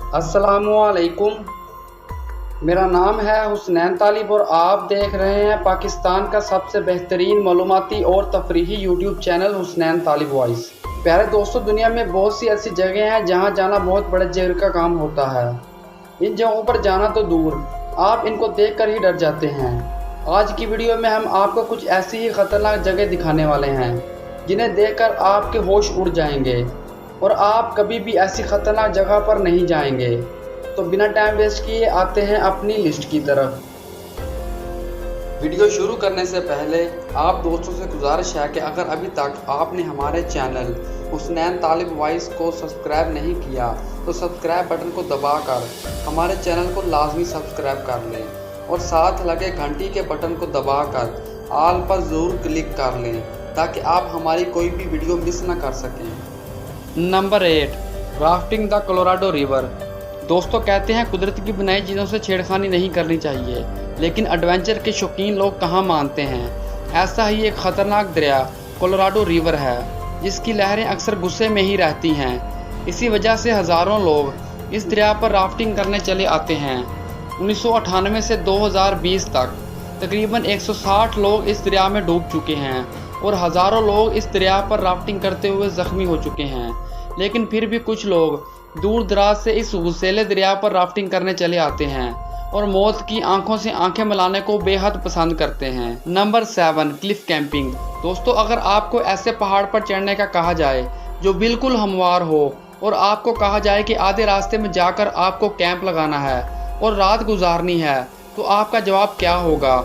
अस्सलामुअलैकुम। मेरा नाम है हुसनैन तालिब और आप देख रहे हैं पाकिस्तान का सबसे बेहतरीन मालूमाती और तफरीही यूट्यूब चैनल हुसनैन तालिब वॉइस। प्यारे दोस्तों, दुनिया में बहुत सी ऐसी जगह हैं जहां जाना बहुत बड़े जिगर का काम होता है। इन जगहों पर जाना तो दूर, आप इनको देखकर ही डर जाते हैं। आज की वीडियो में हम आपको कुछ ऐसी ही खतरनाक जगह दिखाने वाले हैं जिन्हें देखकर आपके होश उड़ जाएंगे और आप कभी भी ऐसी खतरनाक जगह पर नहीं जाएंगे। तो बिना टाइम वेस्ट किए आते हैं अपनी लिस्ट की तरफ। वीडियो शुरू करने से पहले आप दोस्तों से गुजारिश है कि अगर अभी तक आपने हमारे चैनल हुसनैन तालिब वॉइस को सब्सक्राइब नहीं किया तो सब्सक्राइब बटन को दबाकर हमारे चैनल को लाजमी सब्सक्राइब कर लें और साथ लगे घंटी के बटन को दबाकर ऑल पर ज़रूर क्लिक कर लें ताकि आप हमारी कोई भी वीडियो मिस ना कर सकें। Number 8, rafting the Colorado river. दोस्तों, कहते हैं कुदरत की बनाई चीज़ों से छेड़खानी नहीं करनी चाहिए, लेकिन एडवेंचर के शौकीन लोग कहाँ मानते हैं। ऐसा ही एक ख़तरनाक दरिया कोलोराडो रिवर है जिसकी लहरें अक्सर गुस्से में ही रहती हैं। इसी वजह से हज़ारों लोग इस दरिया पर राफ्टिंग करने चले आते हैं। 1998 से 2020 तक तकरीबन 160 लोग इस दरिया में डूब चुके हैं और हज़ारों लोग इस दरिया पर राफ्टिंग करते हुए ज़ख्मी हो चुके हैं। लेकिन फिर भी कुछ लोग दूर दराज से इस गुस्सेले दरिया पर राफ्टिंग करने चले आते हैं और मौत की आंखों से आंखें मिलाने को बेहद पसंद करते हैं। Number 7, Cliff camping. दोस्तों, अगर आपको ऐसे पहाड़ पर चढ़ने का कहा जाए जो बिल्कुल हमवार हो और आपको कहा जाए कि आधे रास्ते में जाकर आपको कैंप लगाना है और रात गुजारनी है, तो आपका जवाब क्या होगा?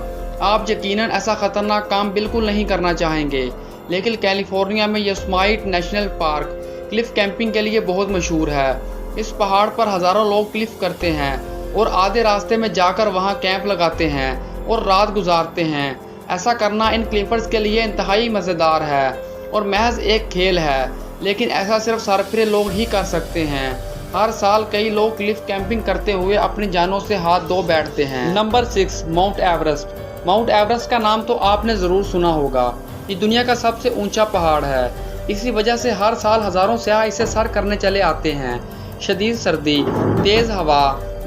आप यकीनन ऐसा खतरनाक काम बिल्कुल नहीं करना चाहेंगे। लेकिन कैलिफोर्निया में Yosemite national park Cliff camping के लिए बहुत मशहूर है। इस पहाड़ पर हज़ारों लोग क्लिफ करते हैं और आधे रास्ते में जाकर वहां कैंप लगाते हैं और रात गुजारते हैं। ऐसा करना इन क्लिपर्स के लिए इंतहाई मज़ेदार है और महज एक खेल है, लेकिन ऐसा सिर्फ सरफिरे लोग ही कर सकते हैं। हर साल कई लोग क्लिफ कैंपिंग करते हुए अपनी जानों से हाथ धो बैठते हैं। Number 6, mount Everest. Mount Everest का नाम तो आपने ज़रूर सुना होगा। ये दुनिया का सबसे ऊंचा पहाड़ है। इसी वजह से हर साल हज़ारों सयाह इसे सर करने चले आते हैं। शदीद सर्दी, तेज़ हवा,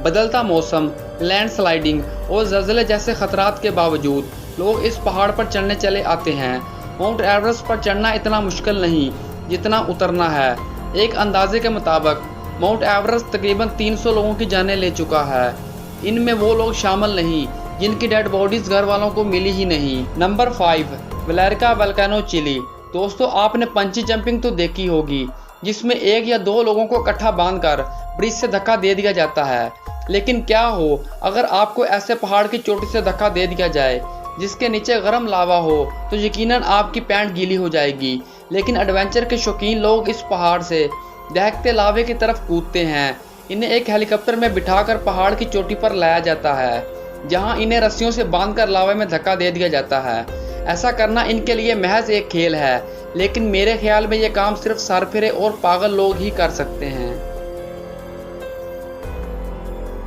बदलता मौसम, लैंडस्लाइडिंग और ज़लज़ले जैसे ख़तरात के बावजूद लोग इस पहाड़ पर चढ़ने चले आते हैं। माउंट एवरेस्ट पर चढ़ना इतना मुश्किल नहीं जितना उतरना है। एक अंदाजे के मुताबिक माउंट एवरेस्ट तकरीबन 300 लोगों की जानें ले चुका है। इनमें वो लोग शामिल नहीं जिनकी डेड बॉडीज घर वालों को मिली ही नहीं। Number 5, Villarrica volcano, Chile. दोस्तों, आपने पंची जंपिंग तो देखी होगी जिसमें 1 या 2 लोगों को इकट्ठा बांधकर ब्रिज से धक्का दे दिया जाता है। लेकिन क्या हो अगर आपको ऐसे पहाड़ की चोटी से धक्का दे दिया जाए जिसके नीचे गर्म लावा हो, तो यकीनन आपकी पैंट गीली हो जाएगी। लेकिन एडवेंचर के शौकीन लोग इस पहाड़ से दहकते लावे की तरफ कूदते हैं। इन्हें एक हेलीकॉप्टर में बिठाकर पहाड़ की चोटी पर लाया जाता है जहां इन्हें रस्सियों से बांधकर लावे में धक्का दे दिया जाता है। ऐसा करना इनके लिए महज एक खेल है, लेकिन मेरे ख्याल में ये काम सिर्फ सरफिरे और पागल लोग ही कर सकते हैं।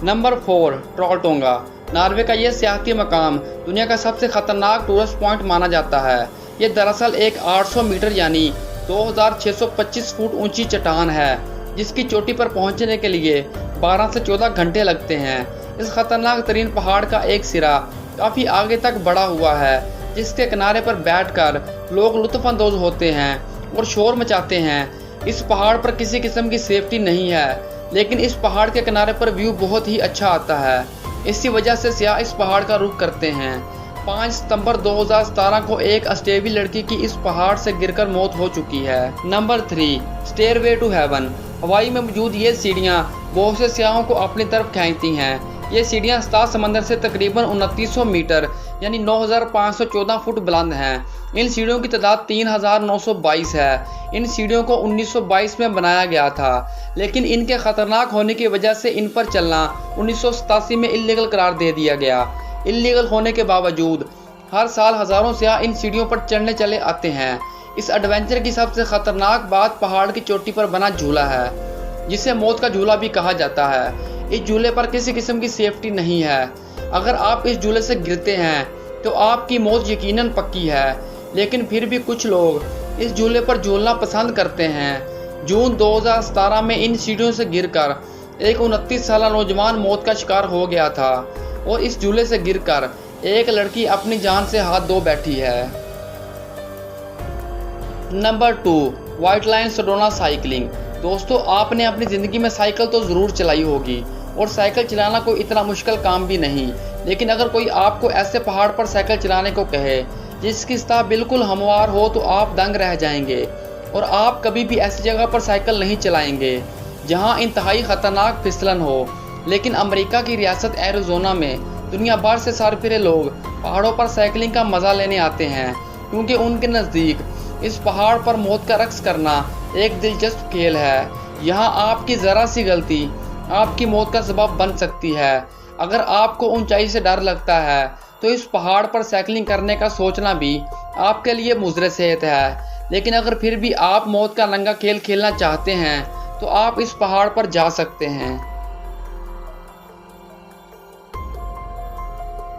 नंबर 4, ट्रोलटोंगा। नॉर्वे का यह सियाहती मकाम दुनिया का सबसे खतरनाक टूरिस्ट पॉइंट माना जाता है। ये दरअसल एक 800 मीटर यानी 2625 फुट ऊंची चट्टान है जिसकी चोटी पर पहुंचने के लिए 12 से 14 घंटे लगते हैं। इस खतरनाक तरीन पहाड़ का एक सिरा काफ़ी आगे तक बढ़ा हुआ है जिसके किनारे पर बैठकर लोग लुत्फ़अंदोज़ होते हैं और शोर मचाते हैं। इस पहाड़ पर किसी किस्म की सेफ्टी नहीं है, लेकिन इस पहाड़ के किनारे पर व्यू बहुत ही अच्छा आता है। इसी वजह से सियाह इस पहाड़ का रुख करते हैं। 5 सितंबर 2017 को एक ऑस्ट्रेलियाई लड़की की इस पहाड़ से गिरकर मौत हो चुकी है। Number 3, stairway to heaven. Hawaii में मौजूद ये सीढ़ियाँ बहुत से सियाहों को अपनी तरफ खींचती हैं। ये सीढ़ियाँ सात समंदर से तकरीबन 2900 मीटर यानी 9514 फुट बुलंद हैं। इन सीढ़ियों की तादाद 3922 है। इन सीढ़ियों को 1922 में बनाया गया था, लेकिन इनके ख़तरनाक होने की वजह से इन पर चलना 1987 में इल्लीगल करार दे दिया गया। इल्लीगल होने के बावजूद हर साल हज़ारों सयाह इन सीढ़ियों पर चढ़ने चले आते हैं। इस एडवेंचर की सबसे ख़तरनाक बात पहाड़ की चोटी पर बना झूला है जिसे मौत का झूला भी कहा जाता है। इस झूले पर किसी किस्म की सेफ्टी नहीं है। अगर आप इस झूले से गिरते हैं तो आपकी मौत यकीनन पक्की है, लेकिन फिर भी कुछ लोग इस झूले पर झूलना पसंद करते हैं। जून 2017 में इन सीढ़ियों से गिरकर एक 29 साल नौजवान मौत का शिकार हो गया था और इस झूले से गिरकर एक लड़की अपनी जान से हाथ धो बैठी है। Number 2, white line Sedona cycling. दोस्तों, आपने अपनी ज़िंदगी में साइकिल तो ज़रूर चलाई होगी और साइकिल चलाना कोई इतना मुश्किल काम भी नहीं, लेकिन अगर कोई आपको ऐसे पहाड़ पर साइकिल चलाने को कहे जिसकी सतह बिल्कुल हमवार हो तो आप दंग रह जाएंगे और आप कभी भी ऐसी जगह पर साइकिल नहीं चलाएंगे जहां इंतहाई खतरनाक फिसलन हो। लेकिन अमेरिका की रियासत एरिज़ोना में दुनिया भर से सरफिरे लोग पहाड़ों पर साइकिलिंग का मज़ा लेने आते हैं, क्योंकि उनके नज़दीक इस पहाड़ पर मौत का रक्स करना एक दिलचस्प खेल है। यहाँ आपकी ज़रा सी गलती आपकी मौत का सबब बन सकती है। अगर आपको ऊंचाई से डर लगता है तो इस पहाड़ पर साइकिलिंग करने का सोचना भी आपके लिए मुज़र सेहत है, लेकिन अगर फिर भी आप मौत का नंगा खेल खेलना चाहते हैं तो आप इस पहाड़ पर जा सकते हैं।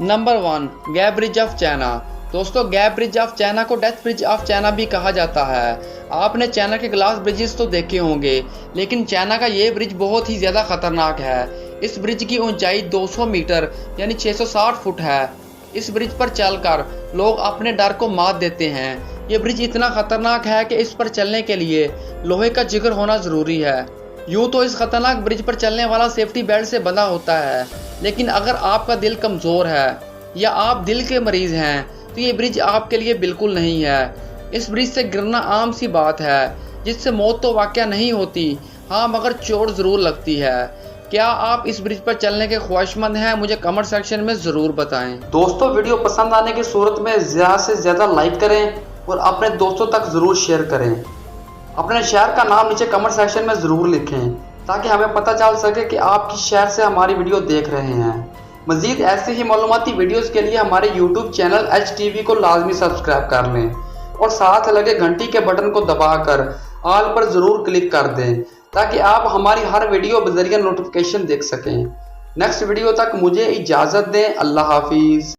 Number 1, gap bridge of China. दोस्तों, गैप ब्रिज ऑफ चाइना को डेथ ब्रिज ऑफ चाइना भी कहा जाता है। आपने चाइना के ग्लास ब्रिजेस तो देखे होंगे, लेकिन चाइना का ये ब्रिज बहुत ही ज़्यादा खतरनाक है। इस ब्रिज की ऊंचाई 200 मीटर यानी 660 फुट है। इस ब्रिज पर चलकर लोग अपने डर को मात देते हैं। ये ब्रिज इतना खतरनाक है कि इस पर चलने के लिए लोहे का जिगर होना ज़रूरी है। यूँ तो इस खतरनाक ब्रिज पर चलने वाला सेफ्टी बेल्ट से बंधा होता है, लेकिन अगर आपका दिल कमज़ोर है या आप दिल के मरीज़ हैं तो ये ब्रिज आपके लिए बिल्कुल नहीं है। इस ब्रिज से गिरना आम सी बात है, जिससे मौत तो वाक़या नहीं होती, हाँ मगर चोट ज़रूर लगती है। क्या आप इस ब्रिज पर चलने के ख्वाहिशमंद हैं? मुझे कमेंट सेक्शन में ज़रूर बताएं। दोस्तों, वीडियो पसंद आने की सूरत में ज़्यादा से ज़्यादा लाइक करें और अपने दोस्तों तक ज़रूर शेयर करें। अपने शहर का नाम नीचे कमेंट सेक्शन में ज़रूर लिखें ताकि हमें पता चल सके कि आप किस शहर से हमारी वीडियो देख रहे हैं। मज़ीद ऐसी ही मालूमाती वीडियोज़ के लिए हमारे YouTube चैनल HTV को लाजमी सब्सक्राइब कर लें और साथ लगे घंटी के बटन को दबाकर ऑल पर ज़रूर क्लिक कर दें ताकि आप हमारी हर वीडियो बज़रिया नोटिफिकेशन देख सकें। नेक्स्ट वीडियो तक मुझे इजाज़त दें। अल्लाह हाफिज़।